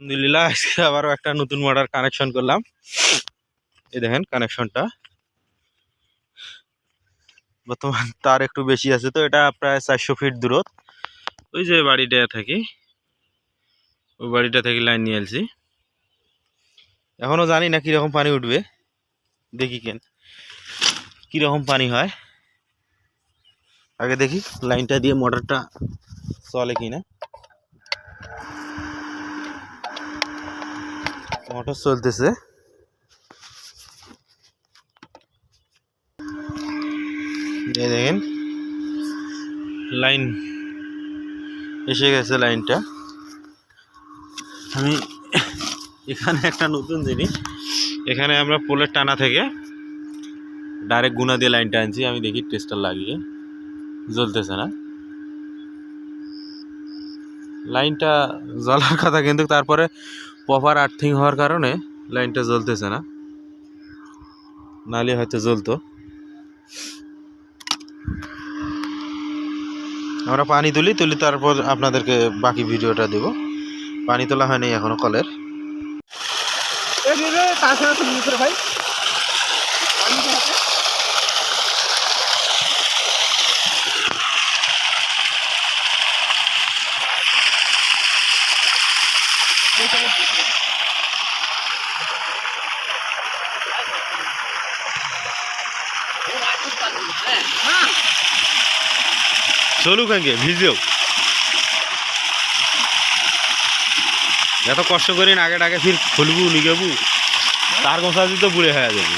আলহামদুলিল্লাহ আজকে আবারও একটা নতুন মোটর কানেকশন করলাম। এই দেখেন কানেকশনটা বর্তমান তার একটু বেশি আছে, তো এটা প্রায় 400 ফিট দূরত। ওই যে বাড়িটা থাকি, ওই বাড়িটা থেকে লাইন নিয়ে এলছি। এখনো জানি না কিরকম পানি উঠবে, দেখি কেন কিরকম পানি হয়। আগে দেখি লাইনটা দিয়ে মোটরটা চলে কিনা। মোটর চলতেছে, দেখেন লাইন এসে গেছে। লাইনটা আমি এখানে একটা নতুন জিনিস, এখানে আমরা পোলের টানা থেকে ডাইরেক্ট গুনা দিয়ে লাইনটা আনছি। আমি দেখি টেস্টার লাগিয়ে, জ্বলতেছে না। লাইনটা জ্বলার কথা, কিন্তু তারপরে প্রপার আর্থিং হওয়ার কারণে লাইনটা জ্বলতেছে না, নাহলে হয়তো জ্বলতো। আমরা পানি তুলি তারপর আপনাদেরকে বাকি ভিডিওটা দেব। পানি তোলা হয়নি এখনো কলের। ভাই চলুক আগে ভিজেও, এত কষ্ট করি না আগে ফির খুলবু নিগেবু, তার গোসা তো বুড়ে হয়ে যাবে।